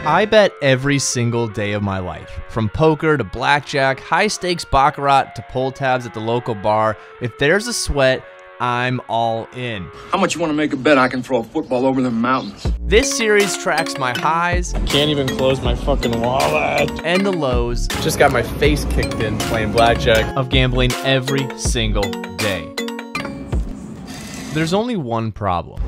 I bet every single day of my life, from poker to blackjack, high stakes baccarat to pull tabs at the local bar. If there's a sweat, I'm all in. How much you want to make a bet I can throw a football over the mountains? This series tracks my highs. Can't even close my fucking wallet. And the lows. Just got my face kicked in playing blackjack. Of gambling every single day. There's only one problem.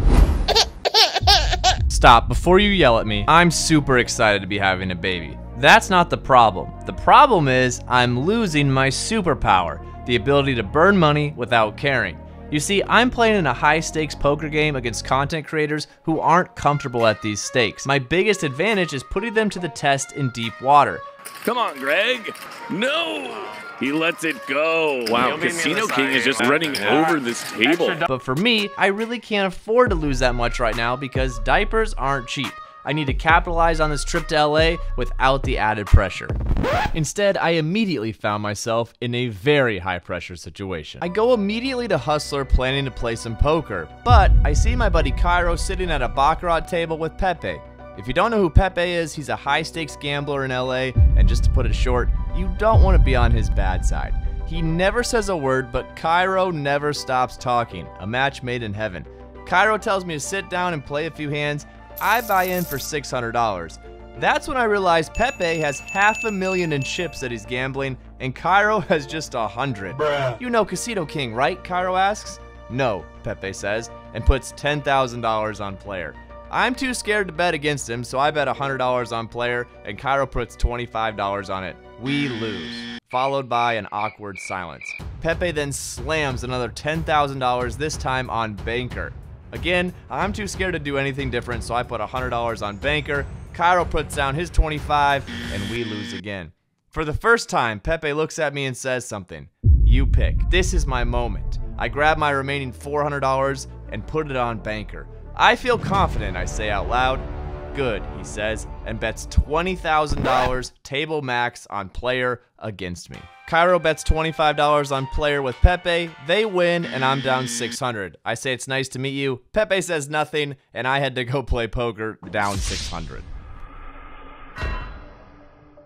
Stop, before you yell at me, I'm super excited to be having a baby. That's not the problem. The problem is I'm losing my superpower, the ability to burn money without caring. You see, I'm playing in a high-stakes poker game against content creators who aren't comfortable at these stakes. My biggest advantage is putting them to the test in deep water. Come on, Greg. No! He lets it go. Wow, Casino King is just running over this table. But for me, I really can't afford to lose that much right now because diapers aren't cheap. I need to capitalize on this trip to LA without the added pressure. Instead, I immediately found myself in a very high pressure situation. I go immediately to Hustler planning to play some poker, but I see my buddy Cairo sitting at a baccarat table with Pepe. If you don't know who Pepe is, he's a high stakes gambler in LA, and just to put it short, you don't want to be on his bad side. He never says a word, but Cairo never stops talking, a match made in heaven. Cairo tells me to sit down and play a few hands. I buy in for $600. That's when I realize Pepe has $500,000 in chips that he's gambling, and Cairo has just 100. Bruh. You know Casino King, right? Cairo asks. No, Pepe says, and puts $10,000 on player. I'm too scared to bet against him, so I bet $100 on player, and Cairo puts $25 on it. We lose, followed by an awkward silence. Pepe then slams another $10,000, this time on banker. Again, I'm too scared to do anything different, so I put $100 on banker. Cairo puts down his 25, and we lose again. For the first time, Pepe looks at me and says something. You pick. This is my moment. I grab my remaining $400 and put it on banker. I feel confident, I say out loud. Good, he says, and bets $20,000 table max on player against me. Cairo bets $25 on player with Pepe. They win, and I'm down $600. I say it's nice to meet you. Pepe says nothing, and I had to go play poker, down $600.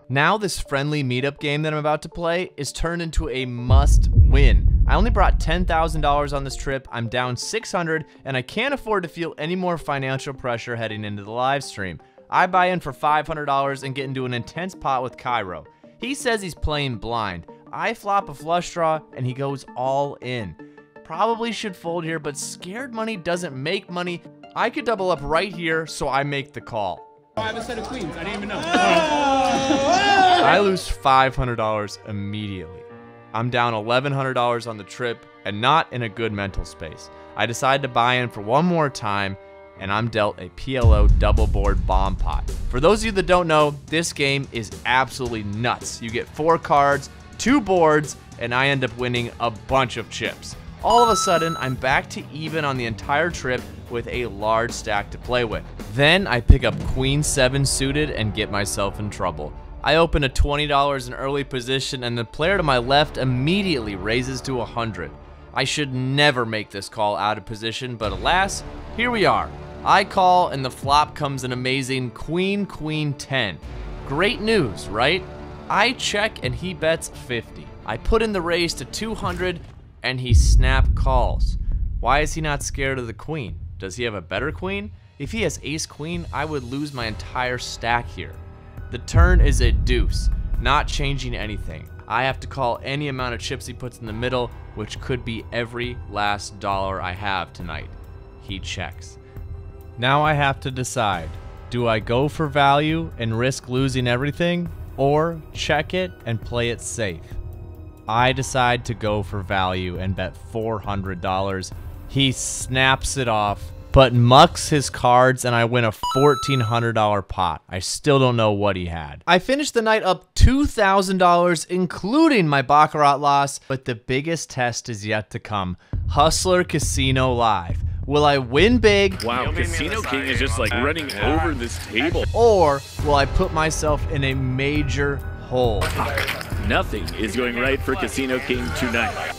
Now this friendly meetup game that I'm about to play is turned into a must-win. I only brought $10,000 on this trip, I'm down $600, and I can't afford to feel any more financial pressure heading into the live stream. I buy in for $500 and get into an intense pot with Cairo. He says he's playing blind. I flop a flush draw, and he goes all in. Probably should fold here, but scared money doesn't make money. I could double up right here, so I make the call. I have a set of queens. I didn't even know. I lose $500 immediately. I'm down $1,100 on the trip and not in a good mental space. I decide to buy in for one more time, and I'm dealt a PLO double board bomb pot. For those of you that don't know, this game is absolutely nuts. You get 4 cards, 2 boards, and I end up winning a bunch of chips. All of a sudden, I'm back to even on the entire trip with a large stack to play with. Then I pick up Queen 7 suited and get myself in trouble. I open a $20 in early position, and the player to my left immediately raises to 100. I should never make this call out of position, but alas, here we are. I call, and the flop comes an amazing Queen, Queen 10. Great news, right? I check, and he bets 50. I put in the raise to 200, and he snap calls. Why is he not scared of the queen? Does he have a better queen? If he has ace queen, I would lose my entire stack here. The turn is a deuce, not changing anything. I have to call any amount of chips he puts in the middle, which could be every last dollar I have tonight. He checks. Now I have to decide, do I go for value and risk losing everything, or check it and play it safe? I decide to go for value and bet $400. He snaps it off, but mucks his cards, and I win a $1,400 pot. I still don't know what he had. I finished the night up $2,000, including my baccarat loss, but the biggest test is yet to come. Hustler Casino Live. Will I win big? Wow, Casino King is just like running over this table. Or will I put myself in a major hole? Nothing is going right for Casino King tonight.